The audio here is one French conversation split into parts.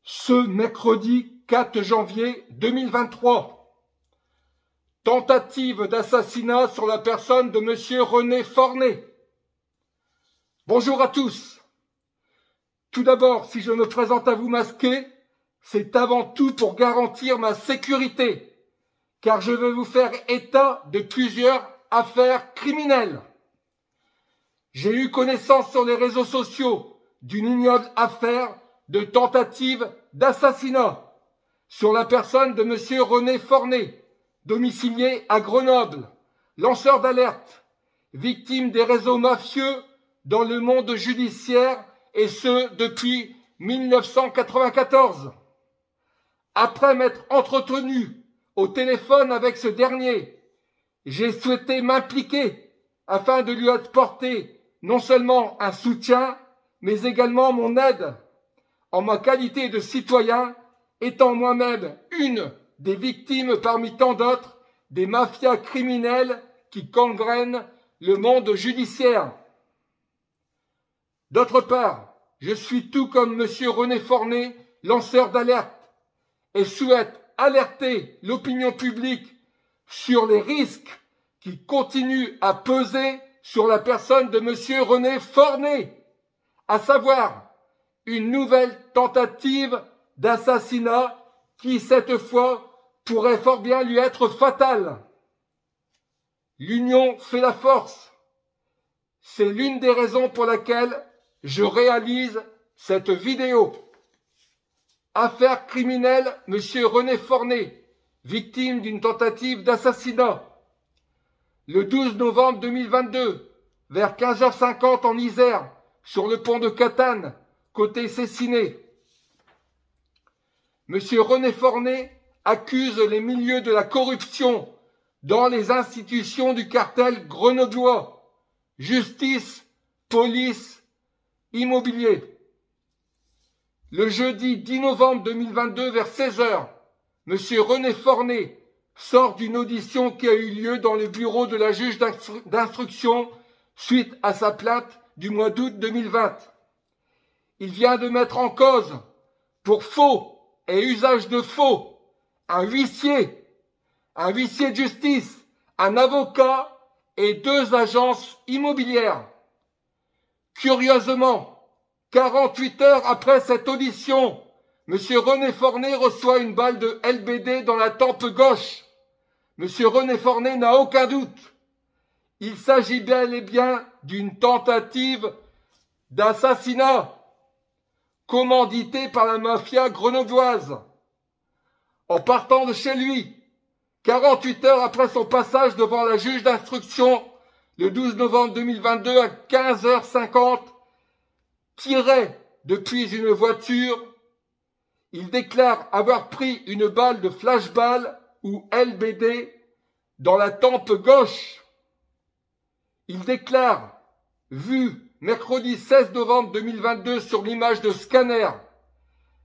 Ce mercredi 4 janvier 2023. Tentative d'assassinat sur la personne de Monsieur René Forné. Bonjour à tous. Tout d'abord, si je me présente à vous masqué, c'est avant tout pour garantir ma sécurité, car je vais vous faire état de plusieurs affaires criminelles. J'ai eu connaissance sur les réseaux sociaux d'une ignoble affaire de tentative d'assassinat sur la personne de Monsieur René Forné, domicilié à Grenoble, lanceur d'alerte, victime des réseaux mafieux dans le monde judiciaire, et ce depuis 1994. Après m'être entretenu au téléphone avec ce dernier, j'ai souhaité m'impliquer afin de lui apporter non seulement un soutien, mais également mon aide, en ma qualité de citoyen, étant moi-même une des victimes parmi tant d'autres des mafias criminelles qui gangrènent le monde judiciaire. D'autre part, je suis tout comme Monsieur René Forné, lanceur d'alerte, et souhaite alerter l'opinion publique sur les risques qui continuent à peser sur la personne de Monsieur René Forné, à savoir une nouvelle tentative d'assassinat qui, cette fois, pourrait fort bien lui être fatale. L'union fait la force. C'est l'une des raisons pour laquelle je réalise cette vidéo. Affaire criminelle, Monsieur René Forné, victime d'une tentative d'assassinat. Le 12 novembre 2022, vers 15h50 en Isère, sur le pont de Catane, côté Cessiné. Monsieur René Forné accuse les milieux de la corruption dans les institutions du cartel grenoblois, justice, police, immobilier. Le jeudi 10 novembre 2022 vers 16h, Monsieur René Forné sort d'une audition qui a eu lieu dans le bureau de la juge d'instruction suite à sa plainte du mois d'août 2020. Il vient de mettre en cause, pour faux et usage de faux, un huissier de justice, un avocat et 2 agences immobilières. Curieusement, 48 heures après cette audition, Monsieur René Forné reçoit une balle de LBD dans la tempe gauche. Monsieur René Forné n'a aucun doute. Il s'agit bel et bien d'une tentative d'assassinat commanditée par la mafia grenobloise. En partant de chez lui, 48 heures après son passage devant la juge d'instruction, le 12 novembre 2022 à 15h50, tiré depuis une voiture, il déclare avoir pris une balle de flashball ou LBD dans la tempe gauche. Il déclare, vu mercredi 16 novembre 2022 sur l'image de scanner,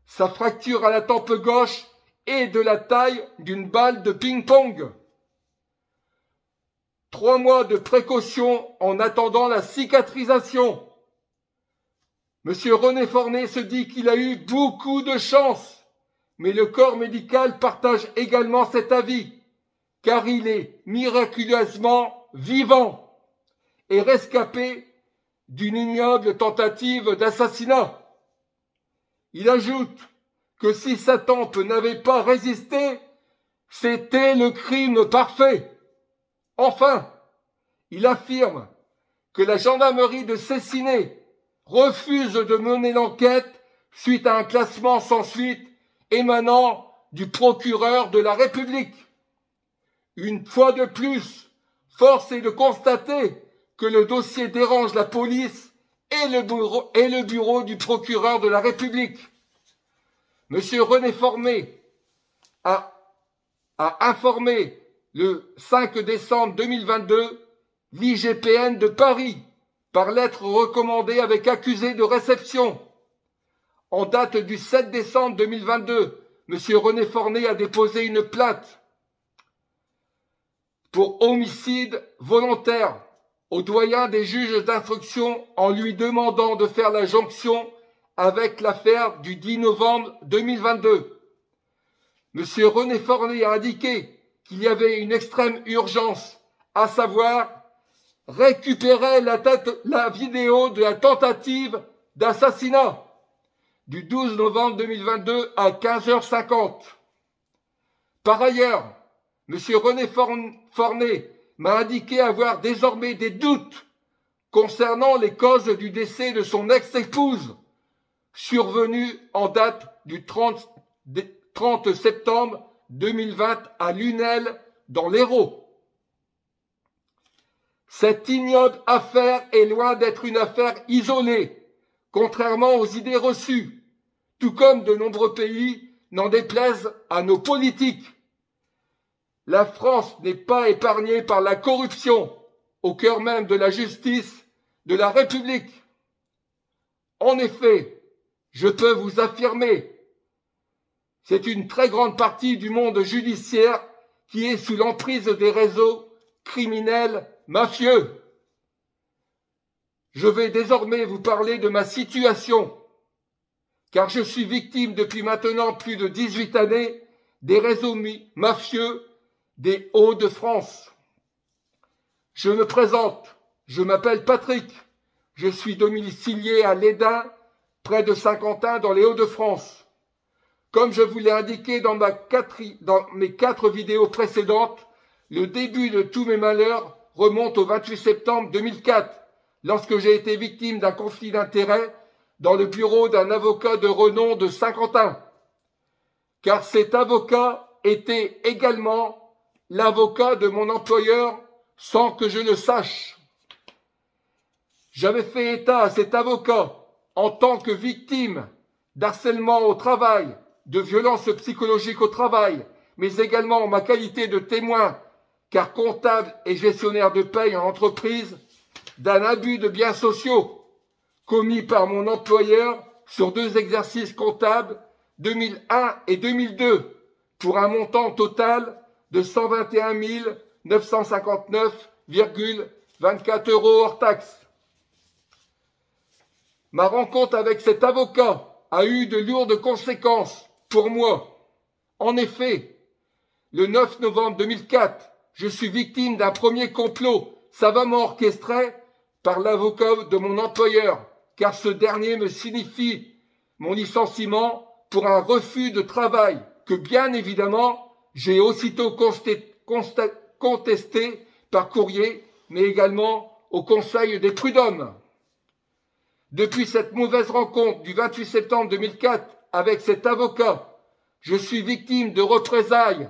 sa fracture à la tempe gauche est de la taille d'une balle de ping-pong. 3 mois de précaution en attendant la cicatrisation. Monsieur René Forné se dit qu'il a eu beaucoup de chance, mais le corps médical partage également cet avis, car il est miraculeusement vivant et rescapé d'une ignoble tentative d'assassinat. Il ajoute que si sa tempe n'avait pas résisté, c'était le crime parfait. Enfin, il affirme que la gendarmerie de Cessiné refuse de mener l'enquête suite à un classement sans suite émanant du procureur de la République. Une fois de plus, force est de constater que le dossier dérange la police et le bureau du procureur de la République. Monsieur René Forné a informé le 5 décembre 2022 l'IGPN de Paris par lettre recommandée avec accusé de réception. En date du 7 décembre 2022, Monsieur René Forné a déposé une plainte pour homicide volontaire au doyen des juges d'instruction en lui demandant de faire la jonction avec l'affaire du 10 novembre 2022. Monsieur René Forné a indiqué qu'il y avait une extrême urgence, à savoir récupérer la vidéo de la tentative d'assassinat du 12 novembre 2022 à 15h50. Par ailleurs, M. René Forné m'a indiqué avoir désormais des doutes concernant les causes du décès de son ex-épouse, survenu en date du 30 septembre 2020 à Lunel, dans l'Hérault. Cette ignoble affaire est loin d'être une affaire isolée, contrairement aux idées reçues, tout comme de nombreux pays n'en déplaisent à nos politiques. La France n'est pas épargnée par la corruption, au cœur même de la justice de la République. En effet, je peux vous affirmer, c'est une très grande partie du monde judiciaire qui est sous l'emprise des réseaux criminels mafieux. Je vais désormais vous parler de ma situation, car je suis victime depuis maintenant plus de 18 années des réseaux mafieux des Hauts-de-France. Je me présente, je m'appelle Patrick, je suis domicilié à Lesdins, près de Saint-Quentin, dans les Hauts-de-France. Comme je vous l'ai indiqué dans mes 4 vidéos précédentes, le début de tous mes malheurs remonte au 28 septembre 2004, lorsque j'ai été victime d'un conflit d'intérêts dans le bureau d'un avocat de renom de Saint-Quentin. Car cet avocat était également l'avocat de mon employeur sans que je le sache. J'avais fait état à cet avocat en tant que victime d'harcèlement au travail, de violences psychologiques au travail, mais également en ma qualité de témoin, car comptable et gestionnaire de paye en entreprise, d'un abus de biens sociaux commis par mon employeur sur 2 exercices comptables 2001 et 2002 pour un montant total de 121 959,24 € hors taxes. Ma rencontre avec cet avocat a eu de lourdes conséquences pour moi. En effet, le 9 novembre 2004, je suis victime d'un premier complot savamment orchestré par l'avocat de mon employeur, car ce dernier me signifie mon licenciement pour un refus de travail que, bien évidemment, j'ai aussitôt contesté par courrier, mais également au Conseil des prud'hommes. Depuis cette mauvaise rencontre du 28 septembre 2004 avec cet avocat, je suis victime de représailles,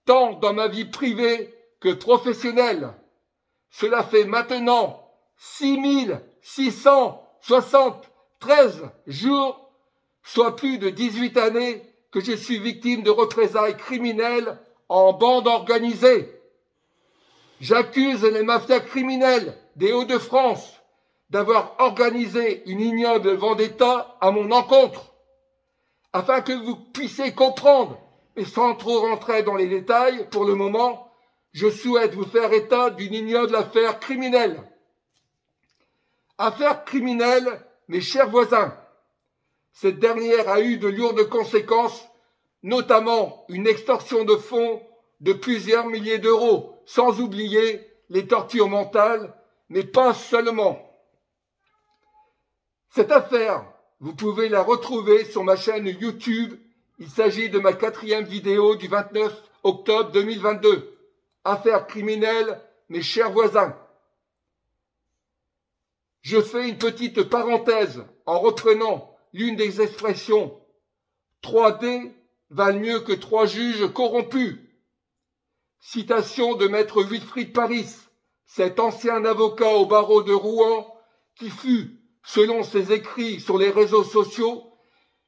tant dans ma vie privée que professionnelle. Cela fait maintenant 6673 jours, soit plus de 18 années, que je suis victime de représailles criminelles en bande organisée. J'accuse les mafias criminelles des Hauts-de-France d'avoir organisé une ignoble vendetta à mon encontre. Afin que vous puissiez comprendre, et sans trop rentrer dans les détails pour le moment, je souhaite vous faire état d'une ignoble affaire criminelle. Affaire criminelle, mes chers voisins. Cette dernière a eu de lourdes conséquences, notamment une extorsion de fonds de plusieurs milliers d'euros, sans oublier les tortures mentales, mais pas seulement. Cette affaire, vous pouvez la retrouver sur ma chaîne YouTube. Il s'agit de ma 4e vidéo du 29 octobre 2022. Affaire criminelle, mes chers voisins. Je fais une petite parenthèse en reprenant l'une des expressions. 3D valent mieux que 3 juges corrompus. Citation de maître Wilfried Paris, cet ancien avocat au barreau de Rouen qui fut, selon ses écrits sur les réseaux sociaux,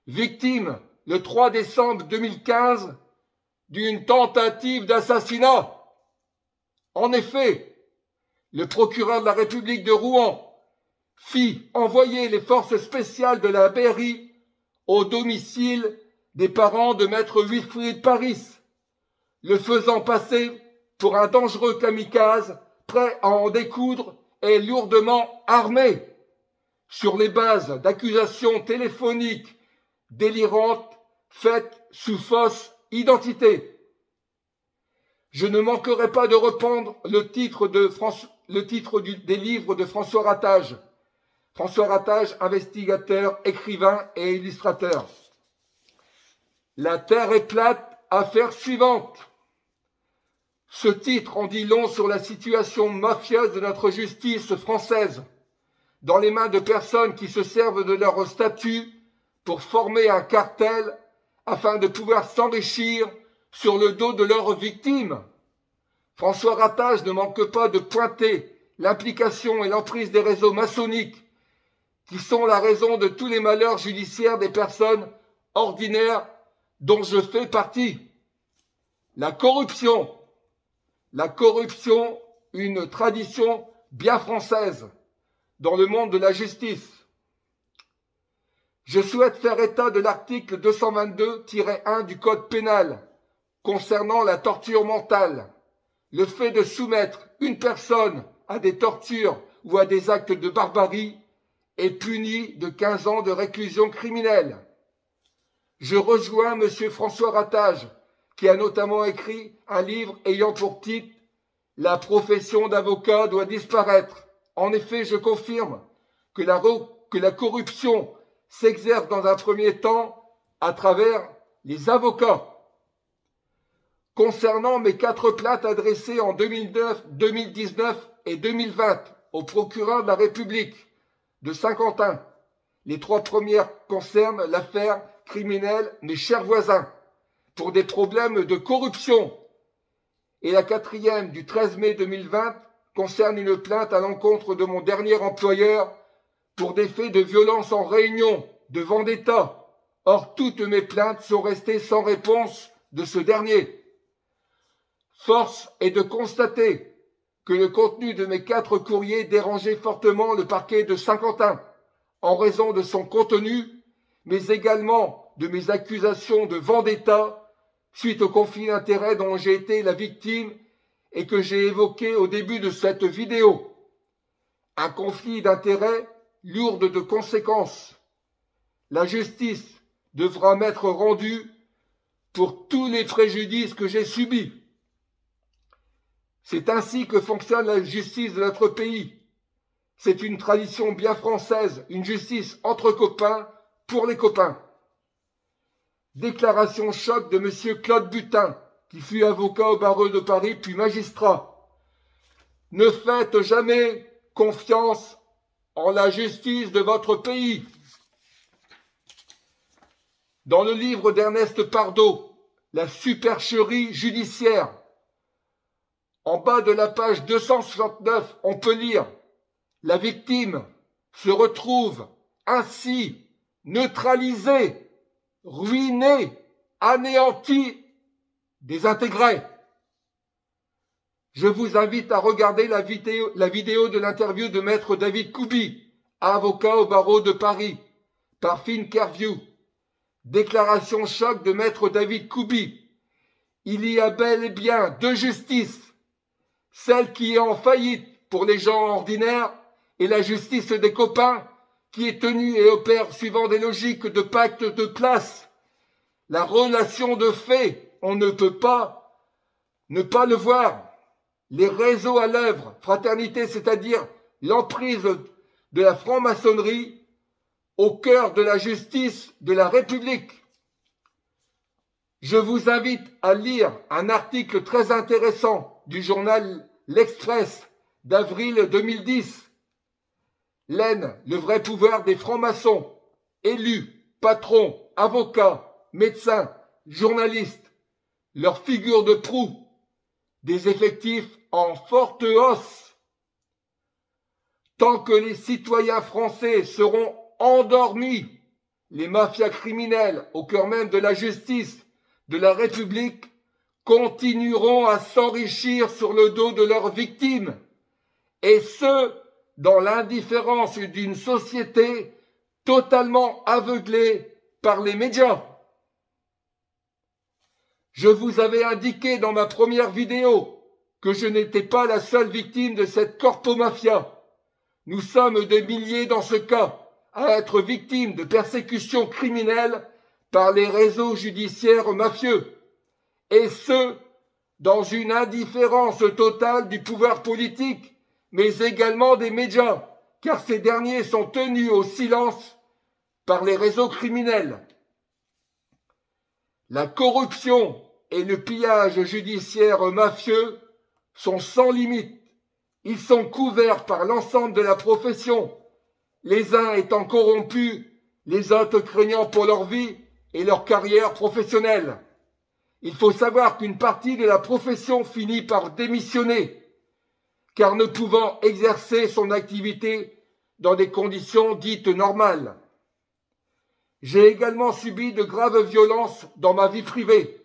victime le 3 décembre 2015 d'une tentative d'assassinat. En effet, le procureur de la République de Rouen fit envoyer les forces spéciales de la BRI au domicile des parents de maître Wilfried Paris, le faisant passer pour un dangereux kamikaze prêt à en découdre et lourdement armé. sur les bases d'accusations téléphoniques délirantes faites sous fausse identité. Je ne manquerai pas de reprendre le titre des livres de François Ratage. François Ratage, investigateur, écrivain et illustrateur. La terre est plate, affaire suivante. Ce titre en dit long sur la situation mafieuse de notre justice française, dans les mains de personnes qui se servent de leur statut pour former un cartel afin de pouvoir s'enrichir sur le dos de leurs victimes. François Ratage ne manque pas de pointer l'implication et l'emprise des réseaux maçonniques qui sont la raison de tous les malheurs judiciaires des personnes ordinaires dont je fais partie. La corruption, une tradition bien française dans le monde de la justice. Je souhaite faire état de l'article 222-1 du Code pénal concernant la torture mentale. Le fait de soumettre une personne à des tortures ou à des actes de barbarie est puni de 15 ans de réclusion criminelle. Je rejoins M. François Ratage, qui a notamment écrit un livre ayant pour titre « La profession d'avocat doit disparaître ». En effet, je confirme que la corruption s'exerce dans un premier temps à travers les avocats. Concernant mes 4 plaintes adressées en 2009, 2019 et 2020 au procureur de la République de Saint-Quentin, les 3 premières concernent l'affaire criminelle Mes chers voisins pour des problèmes de corruption et la 4e du 13 mai 2020 concerne une plainte à l'encontre de mon dernier employeur pour des faits de violence en réunion, de vendetta. Or, toutes mes plaintes sont restées sans réponse de ce dernier. Force est de constater que le contenu de mes 4 courriers dérangeait fortement le parquet de Saint-Quentin en raison de son contenu, mais également de mes accusations de vendetta suite au conflit d'intérêts dont j'ai été la victime et que j'ai évoqué au début de cette vidéo. Un conflit d'intérêts lourd de conséquences. La justice devra m'être rendue pour tous les préjudices que j'ai subis. C'est ainsi que fonctionne la justice de notre pays. C'est une tradition bien française, une justice entre copains, pour les copains. Déclaration choc de M. Claude Butin, qui fut avocat au barreau de Paris puis magistrat. Ne faites jamais confiance en la justice de votre pays. Dans le livre d'Ernest Pardo, La supercherie judiciaire, en bas de la page 269, on peut lire « La victime se retrouve ainsi neutralisée, ruinée, anéantie, désintégrée. » Je vous invite à regarder la vidéo de l'interview de maître David Koubi, avocat au barreau de Paris, par Finkerview. Déclaration choc de maître David Koubi. Il y a bel et bien 2 justices. Celle qui est en faillite pour les gens ordinaires et la justice des copains qui est tenue et opère suivant des logiques de pacte de classe. La relation de fait, on ne peut pas ne pas le voir. Les réseaux à l'œuvre, fraternité, c'est-à-dire l'emprise de la franc-maçonnerie au cœur de la justice de la République. Je vous invite à lire un article très intéressant du journal L'Express d'avril 2010. L'Aisne, le vrai pouvoir des francs-maçons, élus, patrons, avocats, médecins, journalistes, leur figure de proue, des effectifs en forte hausse. Tant que les citoyens français seront endormis, les mafias criminelles au cœur même de la justice de la République continueront à s'enrichir sur le dos de leurs victimes, et ce, dans l'indifférence d'une société totalement aveuglée par les médias. Je vous avais indiqué dans ma première vidéo que je n'étais pas la seule victime de cette corpomafia. Nous sommes des milliers dans ce cas. à être victimes de persécutions criminelles par les réseaux judiciaires mafieux, et ce, dans une indifférence totale du pouvoir politique, mais également des médias, car ces derniers sont tenus au silence par les réseaux criminels. La corruption et le pillage judiciaire mafieux sont sans limite. Ils sont couverts par l'ensemble de la profession, les uns étant corrompus, les autres craignant pour leur vie et leur carrière professionnelle. Il faut savoir qu'une partie de la profession finit par démissionner, car ne pouvant exercer son activité dans des conditions dites normales. J'ai également subi de graves violences dans ma vie privée.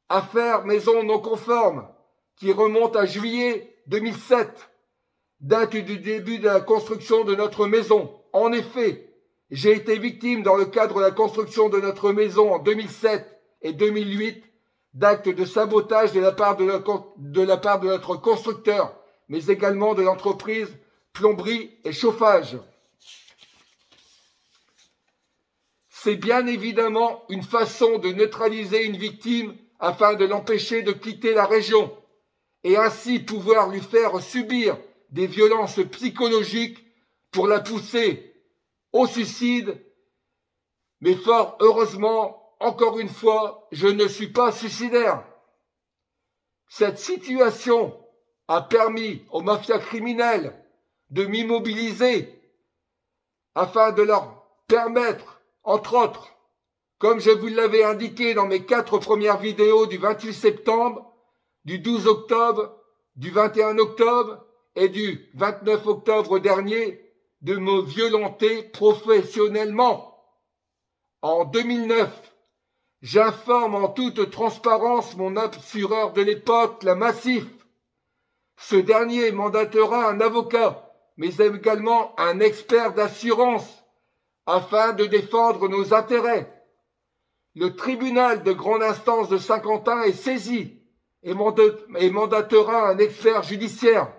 Affaire maison non conforme, qui remonte à juillet 2007, date du début de la construction de notre maison. En effet, j'ai été victime dans le cadre de la construction de notre maison en 2007 et 2008 d'actes de sabotage de la part de notre constructeur, mais également de l'entreprise plomberie et chauffage. C'est bien évidemment une façon de neutraliser une victime afin de l'empêcher de quitter la région et ainsi pouvoir lui faire subir des violences psychologiques pour la pousser au suicide. Mais fort heureusement, encore une fois, je ne suis pas suicidaire. Cette situation a permis aux mafias criminelles de m'immobiliser afin de leur permettre, entre autres, comme je vous l'avais indiqué dans mes 4 premières vidéos du 28 septembre, du 12 octobre, du 21 octobre et du 29 octobre dernier, de me violenter professionnellement. En 2009, j'informe en toute transparence mon assureur de l'époque, la Massif. Ce dernier mandatera un avocat, mais également un expert d'assurance, afin de défendre nos intérêts. Le tribunal de grande instance de Saint-Quentin est saisi et mandatera un expert judiciaire.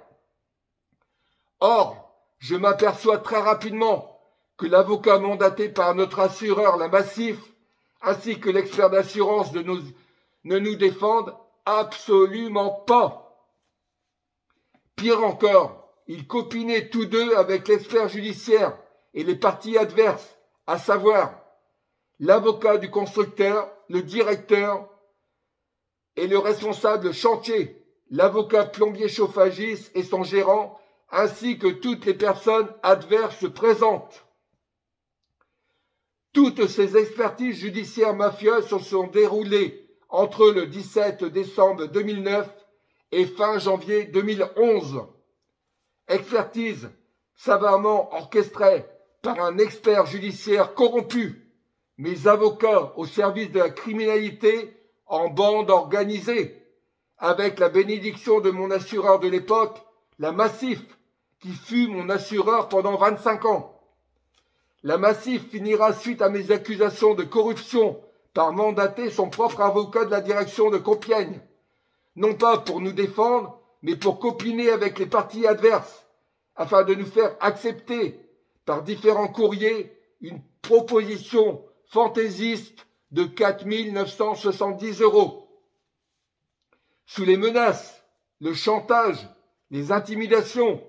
Or, je m'aperçois très rapidement que l'avocat mandaté par notre assureur, la Massif, ainsi que l'expert d'assurance ne nous défendent absolument pas. Pire encore, ils copinaient tous deux avec l'expert judiciaire et les parties adverses, à savoir l'avocat du constructeur, le directeur et le responsable chantier, l'avocat plombier chauffagiste et son gérant, ainsi que toutes les personnes adverses présentes. Toutes ces expertises judiciaires mafieuses se sont déroulées entre le 17 décembre 2009 et fin janvier 2011. Expertise savamment orchestrée par un expert judiciaire corrompu, mes avocats au service de la criminalité en bande organisée, avec la bénédiction de mon assureur de l'époque, la Massif, qui fut mon assureur pendant 25 ans. La Massif finira suite à mes accusations de corruption par mandater son propre avocat de la direction de Compiègne, non pas pour nous défendre, mais pour copiner avec les parties adverses, afin de nous faire accepter par différents courriers une proposition fantaisiste de 4 970 €. Sous les menaces, le chantage, les intimidations,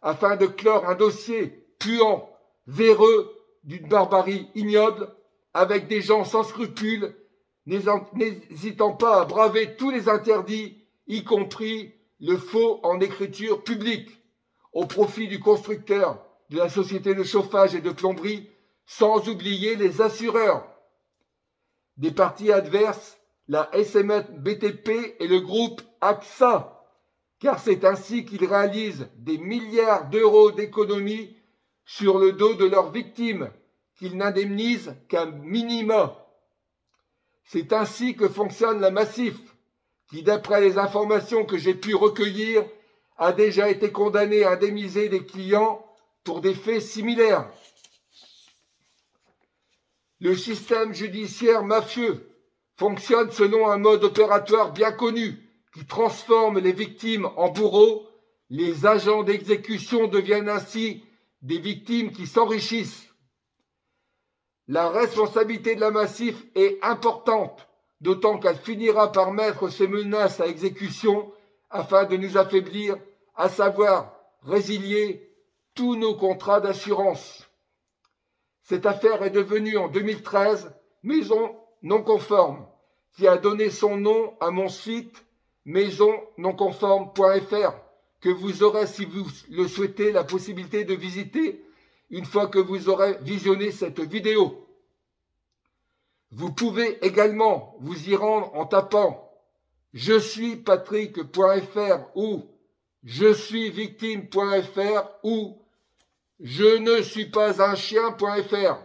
afin de clore un dossier puant, véreux, d'une barbarie ignoble, avec des gens sans scrupules, n'hésitant pas à braver tous les interdits, y compris le faux en écriture publique, au profit du constructeur, de la société de chauffage et de plomberie, sans oublier les assureurs. Des parties adverses, la SMF BTP et le groupe AXA, car c'est ainsi qu'ils réalisent des milliards d'euros d'économies sur le dos de leurs victimes, qu'ils n'indemnisent qu'un minimum. C'est ainsi que fonctionne la Massif, qui, d'après les informations que j'ai pu recueillir, a déjà été condamnée à indemniser des clients pour des faits similaires. Le système judiciaire mafieux fonctionne selon un mode opératoire bien connu qui transforme les victimes en bourreaux. Les agents d'exécution deviennent ainsi des victimes qui s'enrichissent. La responsabilité de la Massif est importante, d'autant qu'elle finira par mettre ses menaces à exécution afin de nous affaiblir, à savoir résilier tous nos contrats d'assurance. Cette affaire est devenue en 2013 maison non conforme, qui a donné son nom à mon site maisonnonconforme.fr, que vous aurez, si vous le souhaitez, la possibilité de visiter une fois que vous aurez visionné cette vidéo. Vous pouvez également vous y rendre en tapant je suis patrick.fr ou je suis victime.fr ou je ne suis pas un chien.fr.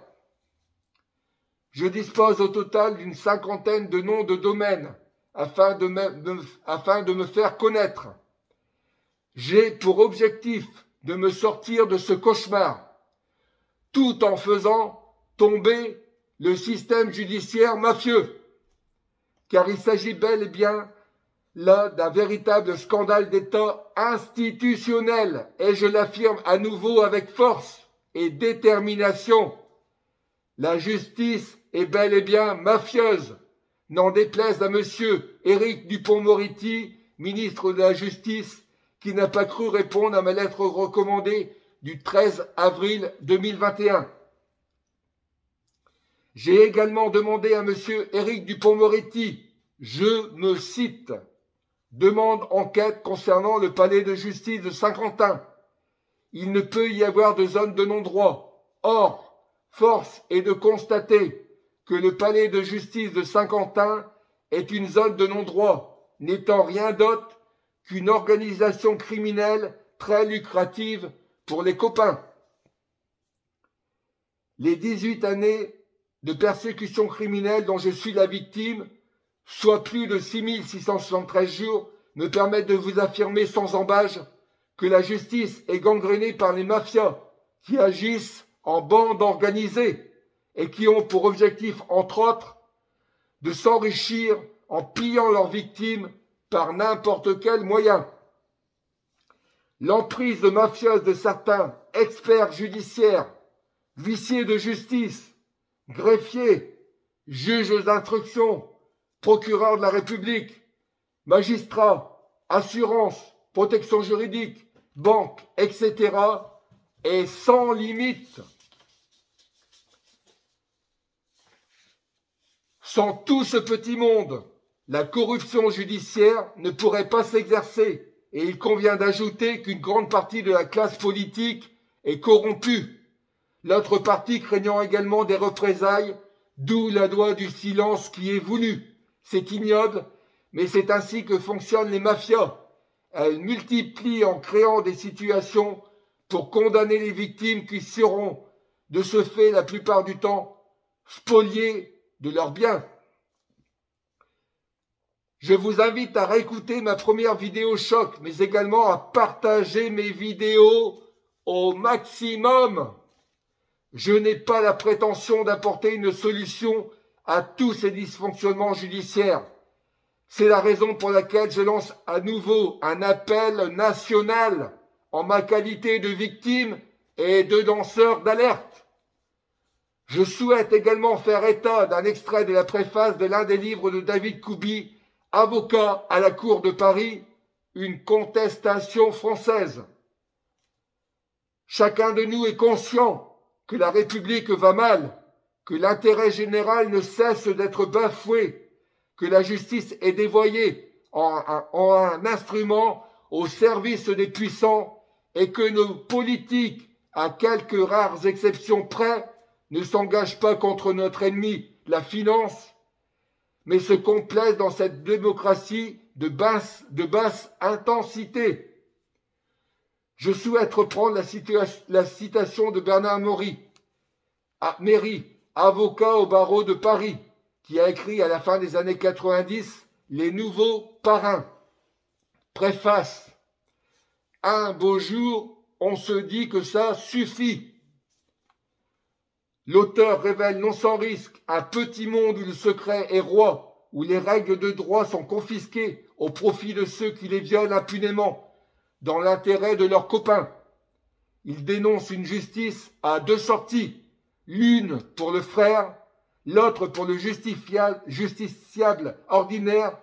Je dispose au total d'une 50aine de noms de domaines afin de me faire connaître. J'ai pour objectif de me sortir de ce cauchemar, tout en faisant tomber le système judiciaire mafieux, car il s'agit bel et bien là d'un véritable scandale d'État institutionnel, et je l'affirme à nouveau avec force et détermination. La justice est bel et bien mafieuse, n'en déplaise à monsieur Éric Dupond-Moretti, ministre de la Justice, qui n'a pas cru répondre à ma lettre recommandée du 13 avril 2021. J'ai également demandé à monsieur Éric Dupond-Moretti, je me cite, demande enquête concernant le palais de justice de Saint-Quentin. Il ne peut y avoir de zone de non-droit. Or, force est de constater que le palais de justice de Saint-Quentin est une zone de non-droit, n'étant rien d'autre qu'une organisation criminelle très lucrative pour les copains. Les 18 années de persécution criminelle dont je suis la victime, soit plus de 6673 jours, me permettent de vous affirmer sans embâche que la justice est gangrénée par les mafias qui agissent en bandes organisées et qui ont pour objectif, entre autres, de s'enrichir en pillant leurs victimes par n'importe quel moyen. L'emprise mafieuse de certains experts judiciaires, huissiers de justice, greffiers, juges d'instruction, procureurs de la République, magistrats, assurances, protection juridique, banques, etc. est sans limite. Sans tout ce petit monde, la corruption judiciaire ne pourrait pas s'exercer, et il convient d'ajouter qu'une grande partie de la classe politique est corrompue, l'autre partie craignant également des représailles, d'où la loi du silence qui est voulue. C'est ignoble, mais c'est ainsi que fonctionnent les mafias. Elles multiplient en créant des situations pour condamner les victimes qui seront, de ce fait la plupart du temps, spoliées de leurs biens. Je vous invite à réécouter ma première vidéo choc, mais également à partager mes vidéos au maximum. Je n'ai pas la prétention d'apporter une solution à tous ces dysfonctionnements judiciaires. C'est la raison pour laquelle je lance à nouveau un appel national en ma qualité de victime et de lanceur d'alerte. Je souhaite également faire état d'un extrait de la préface de l'un des livres de David Koubi, avocat à la Cour de Paris, une contestation française. Chacun de nous est conscient que la République va mal, que l'intérêt général ne cesse d'être bafoué, que la justice est dévoyée en un instrument au service des puissants et que nos politiques, à quelques rares exceptions près, ne s'engagent pas contre notre ennemi, la finance, mais se complaisent dans cette démocratie de basse intensité. Je souhaite reprendre la citation de Bernard Méry, avocat au barreau de Paris, qui a écrit à la fin des années 90 Les Nouveaux Parrains. Préface. Un beau jour, on se dit que ça suffit. L'auteur révèle non sans risque un petit monde où le secret est roi, où les règles de droit sont confisquées au profit de ceux qui les violent impunément, dans l'intérêt de leurs copains. Il dénonce une justice à deux sorties, l'une pour le frère, l'autre pour le justiciable ordinaire,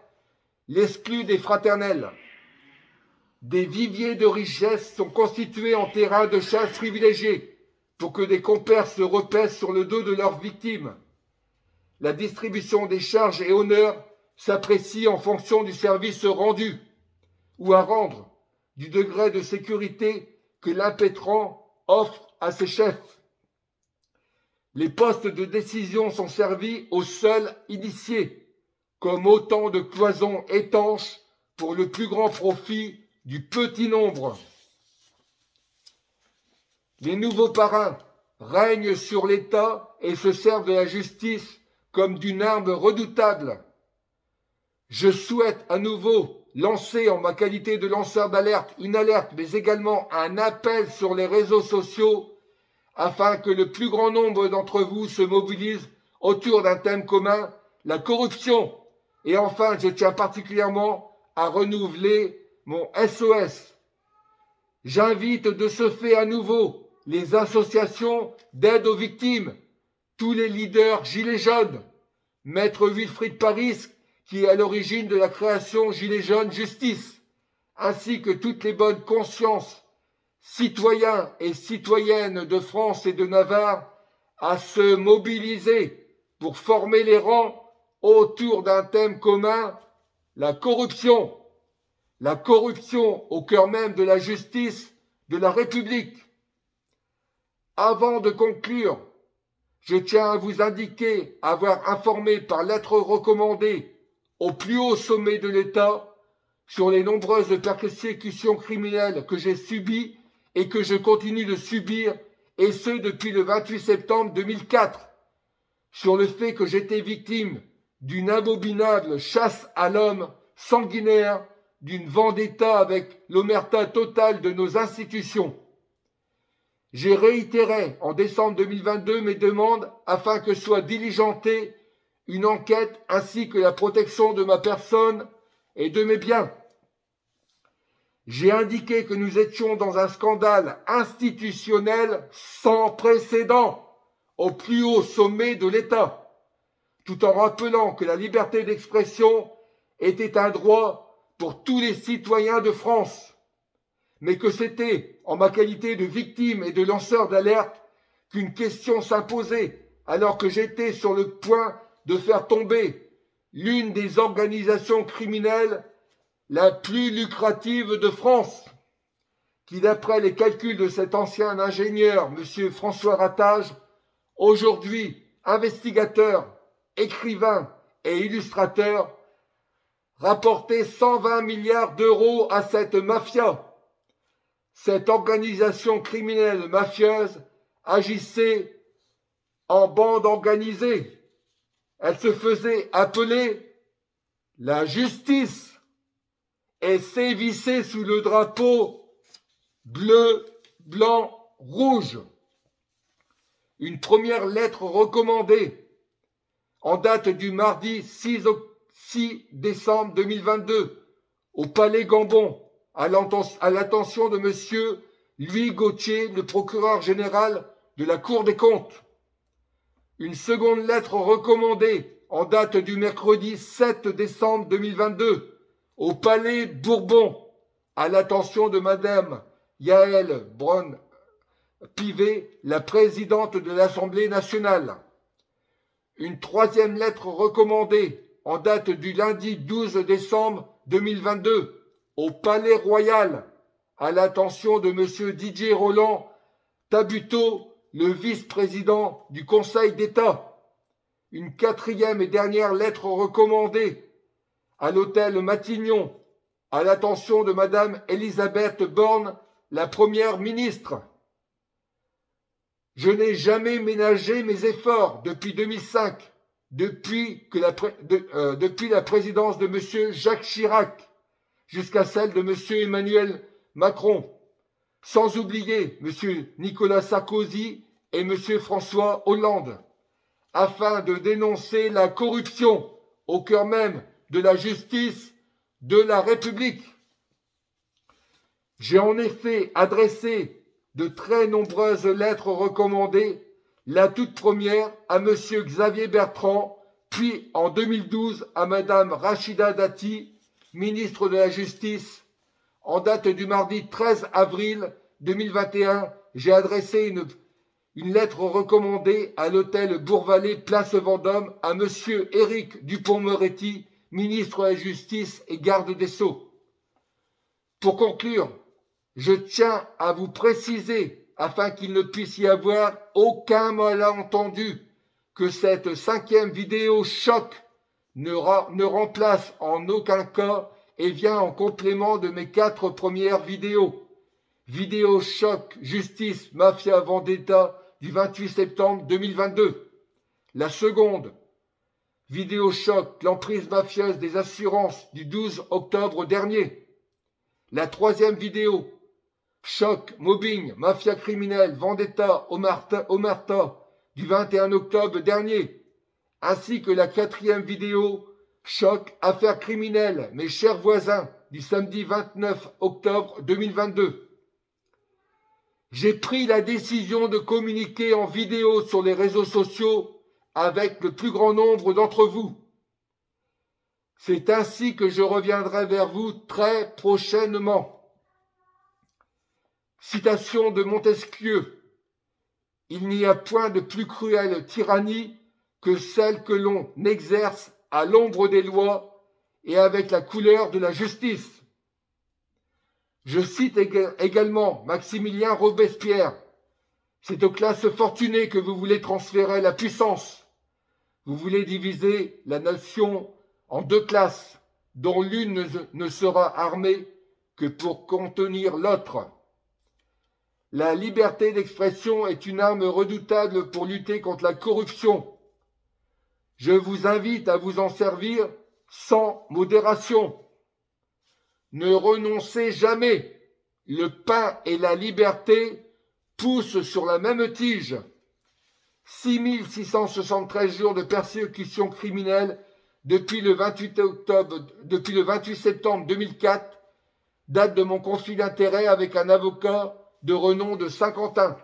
l'exclu des fraternels. Des viviers de richesse sont constitués en terrain de chasse privilégié pour que des compères se repaissent sur le dos de leurs victimes. La distribution des charges et honneurs s'apprécie en fonction du service rendu ou à rendre, du degré de sécurité que l'impétrant offre à ses chefs. Les postes de décision sont servis aux seuls initiés, comme autant de cloisons étanches pour le plus grand profit du petit nombre. Les nouveaux parrains règnent sur l'État et se servent de la justice comme d'une arme redoutable. Je souhaite à nouveau lancer en ma qualité de lanceur d'alerte une alerte, mais également un appel sur les réseaux sociaux afin que le plus grand nombre d'entre vous se mobilisent autour d'un thème commun, la corruption. Et enfin, je tiens particulièrement à renouveler mon SOS. J'invite de ce fait à nouveau les associations d'aide aux victimes, tous les leaders gilets jaunes, Maître Wilfried Paris, qui est à l'origine de la création Gilets jaunes Justice, ainsi que toutes les bonnes consciences, citoyens et citoyennes de France et de Navarre, à se mobiliser pour former les rangs autour d'un thème commun, la corruption. La corruption au cœur même de la justice de la République. Avant de conclure, je tiens à vous indiquer avoir informé par lettre recommandée au plus haut sommet de l'État sur les nombreuses persécutions criminelles que j'ai subies et que je continue de subir, et ce depuis le 28 septembre 2004, sur le fait que j'étais victime d'une abominable chasse à l'homme sanguinaire, d'une vendetta avec l'omerta totale de nos institutions. J'ai réitéré en décembre 2022 mes demandes afin que soit diligentée une enquête ainsi que la protection de ma personne et de mes biens. J'ai indiqué que nous étions dans un scandale institutionnel sans précédent au plus haut sommet de l'État, tout en rappelant que la liberté d'expression était un droit pour tous les citoyens de France, mais que c'était, en ma qualité de victime et de lanceur d'alerte, qu'une question s'imposait, alors que j'étais sur le point de faire tomber l'une des organisations criminelles la plus lucrative de France, qui, d'après les calculs de cet ancien ingénieur, M. François Ratage, aujourd'hui investigateur, écrivain et illustrateur, rapportait 120 milliards d'euros à cette mafia. Cette organisation criminelle mafieuse agissait en bande organisée. Elle se faisait appeler la justice et sévissait sous le drapeau bleu, blanc, rouge. Une première lettre recommandée en date du mardi 6 décembre 2022 au Palais Gambon à l'attention de M. Louis Gauthier, le procureur général de la Cour des comptes. Une seconde lettre recommandée en date du mercredi 7 décembre 2022 au Palais Bourbon à l'attention de Mme Yaël Braun-Pivet, la présidente de l'Assemblée nationale. Une troisième lettre recommandée en date du lundi 12 décembre 2022 au Palais Royal à l'attention de M. Didier Roland Tabuteau, le vice-président du Conseil d'État. Une quatrième et dernière lettre recommandée à l'hôtel Matignon à l'attention de Mme Elisabeth Borne, la première ministre. Je n'ai jamais ménagé mes efforts depuis 2005, depuis la présidence de M. Jacques Chirac, jusqu'à celle de M. Emmanuel Macron, sans oublier M. Nicolas Sarkozy et M. François Hollande, afin de dénoncer la corruption au cœur même de la justice de la République. J'ai en effet adressé de très nombreuses lettres recommandées La toute première à Monsieur Xavier Bertrand, puis en 2012 à Madame Rachida Dati, ministre de la Justice. En date du mardi 13 avril 2021, j'ai adressé une lettre recommandée à l'hôtel Bourvalet, place Vendôme, à Monsieur Éric Dupond-Moretti, ministre de la Justice et garde des Sceaux. Pour conclure, je tiens à vous préciser, afin qu'il ne puisse y avoir aucun malentendu, que cette 5e vidéo choc ne remplace en aucun cas et vient en complément de mes 4 premières vidéos. Vidéo choc Justice Mafia Vendetta du 28 septembre 2022. La seconde, vidéo choc l'emprise mafieuse des assurances du 12 octobre dernier. La troisième vidéo, choc mobbing mafia criminelle Vendetta Omerta du 21 octobre dernier, ainsi que la 4e vidéo, choc affaire criminelle mes chers voisins du samedi 29 octobre 2022. J'ai pris la décision de communiquer en vidéo sur les réseaux sociaux avec le plus grand nombre d'entre vous. C'est ainsi que je reviendrai vers vous très prochainement. Citation de Montesquieu. Il n'y a point de plus cruelle tyrannie que celle que l'on exerce à l'ombre des lois et avec la couleur de la justice. Je cite également Maximilien Robespierre. C'est aux classes fortunées que vous voulez transférer la puissance. Vous voulez diviser la nation en 2 classes, dont l'une ne sera armée que pour contenir l'autre. La liberté d'expression est une arme redoutable pour lutter contre la corruption. Je vous invite à vous en servir sans modération. Ne renoncez jamais. Le pain et la liberté poussent sur la même tige. 6673 jours de persécution criminelle depuis le 28 septembre 2004, date de mon conflit d'intérêts avec un avocat de renom de Saint-Quentin.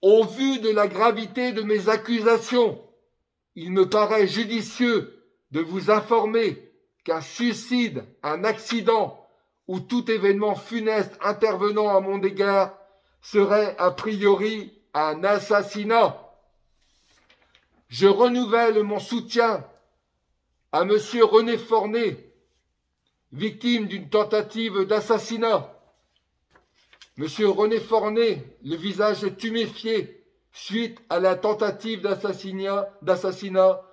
Au vu de la gravité de mes accusations, il me paraît judicieux de vous informer qu'un suicide, un accident ou tout événement funeste intervenant à mon égard serait a priori un assassinat. Je renouvelle mon soutien à Monsieur René Forné, victime d'une tentative d'assassinat. Monsieur René Forné, le visage tuméfié suite à la tentative d'assassinat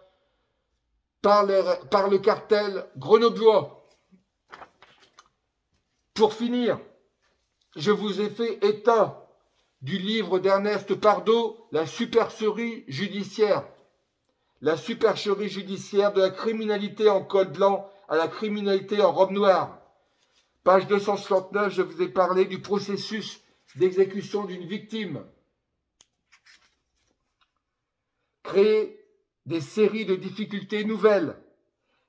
par le cartel grenoblois. Pour finir, je vous ai fait état du livre d'Ernest Pardo, La supercherie judiciaire. La supercherie judiciaire de la criminalité en col blanc à la criminalité en robe noire. Page 269, je vous ai parlé du processus d'exécution d'une victime. Créer des séries de difficultés nouvelles,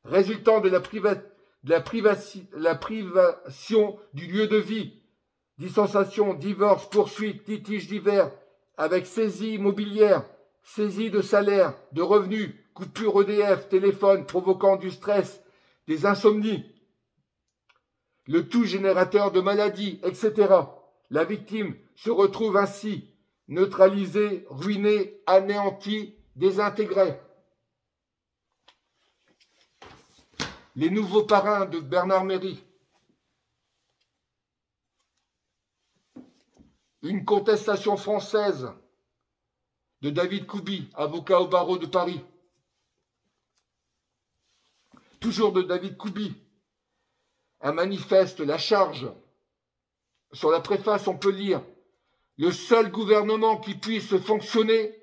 résultant de la privation du lieu de vie, distanciation, divorce, poursuite, litige divers, avec saisie immobilière, saisie de salaire, de revenus, coupure EDF, téléphone, provoquant du stress, des insomnies, le tout générateur de maladies, etc. La victime se retrouve ainsi neutralisée, ruinée, anéantie, désintégrée. Les nouveaux parrains de Bernard Méry. Une contestation française de David Koubi, avocat au barreau de Paris. Toujours de David Koubi. Un manifeste, la charge. Sur la préface, on peut lire « Le seul gouvernement qui puisse fonctionner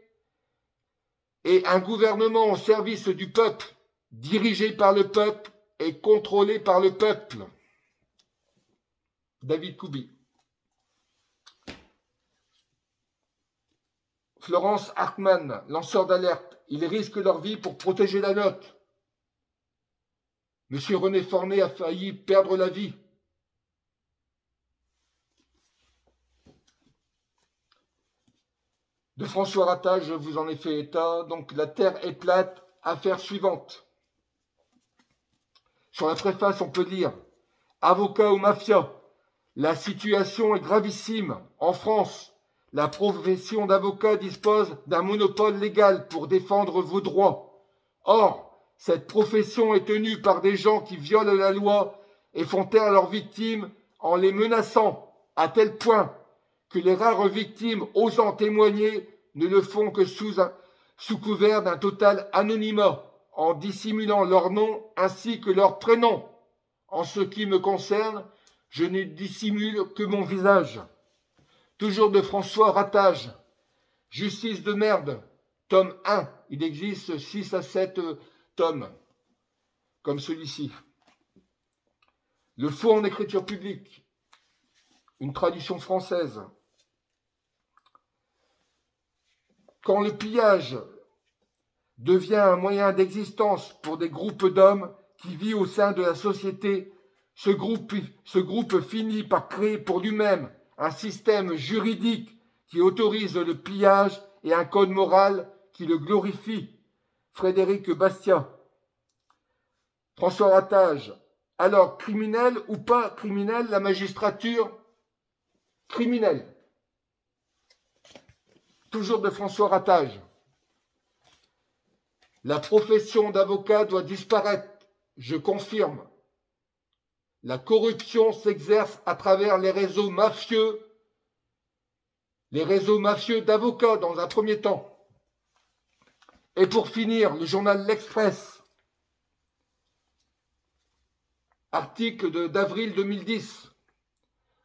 est un gouvernement au service du peuple, dirigé par le peuple et contrôlé par le peuple. » David Koubi. Florence Hartmann, lanceur d'alerte. Ils risquent leur vie pour protéger la note. Monsieur René Forné a failli perdre la vie. de François Ratage, je vous en ai fait état. Donc la terre est plate, affaire suivante. Sur la préface, on peut lire « Avocat ou mafia, la situation est gravissime. En France, la profession d'avocat dispose d'un monopole légal pour défendre vos droits. Or, cette profession est tenue par des gens qui violent la loi et font taire leurs victimes en les menaçant, à tel point que les rares victimes osant témoigner ne le font que sous couvert d'un total anonymat, en dissimulant leur nom ainsi que leur prénom. En ce qui me concerne, je ne dissimule que mon visage. » Toujours de François Ratage. Justice de merde, tome 1. Il existe 6 à 7 tomes, comme celui-ci. Le faux en écriture publique, une traduction française. Quand le pillage devient un moyen d'existence pour des groupes d'hommes qui vivent au sein de la société, ce groupe finit par créer pour lui-même un système juridique qui autorise le pillage et un code moral qui le glorifie. Frédéric Bastiat. François Ratage. Alors, criminel ou pas criminel, la magistrature? Criminel. Toujours de François Ratage. La profession d'avocat doit disparaître, je confirme. La corruption s'exerce à travers les réseaux mafieux d'avocats dans un premier temps. Et pour finir, le journal L'Express, article d'avril 2010.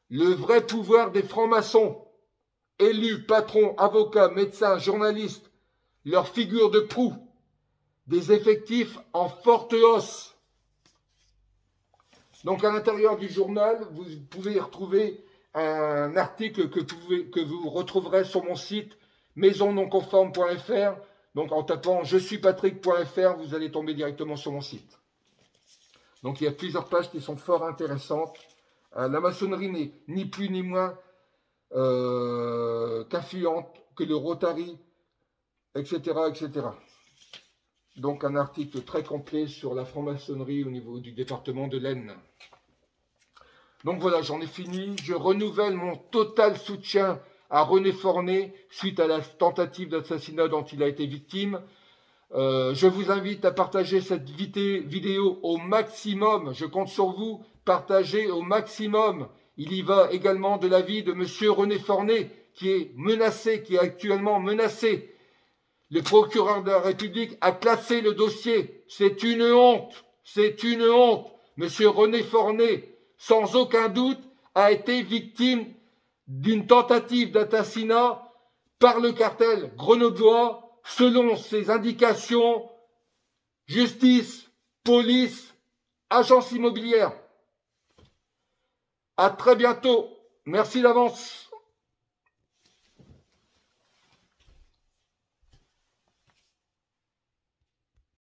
Le vrai pouvoir des francs-maçons, élus, patrons, avocats, médecins, journalistes, leur figure de proue, des effectifs en forte hausse. Donc à l'intérieur du journal, vous pouvez y retrouver un article que vous retrouverez sur mon site maisonnonconforme.fr. Donc en tapant je suis patrick.fr, vous allez tomber directement sur mon site. Donc il y a plusieurs pages qui sont fort intéressantes. La maçonnerie n'est ni plus ni moins qu'influente que le Rotary, etc., etc. Donc un article très complet sur la franc-maçonnerie au niveau du département de l'Aisne. Donc voilà, j'en ai fini. Je renouvelle mon total soutien à René Forné suite à la tentative d'assassinat dont il a été victime. Je vous invite à partager cette vidéo au maximum. Je compte sur vous. Partagez au maximum. Il y va également de la vie de monsieur René Forné qui est menacé, qui est actuellement menacé. Le procureur de la République a classé le dossier. C'est une honte. C'est une honte. Monsieur René Forné, sans aucun doute, a été victime d'une tentative d'assassinat par le cartel grenoblois, selon ses indications, justice, police, agence immobilière. À très bientôt. Merci d'avance.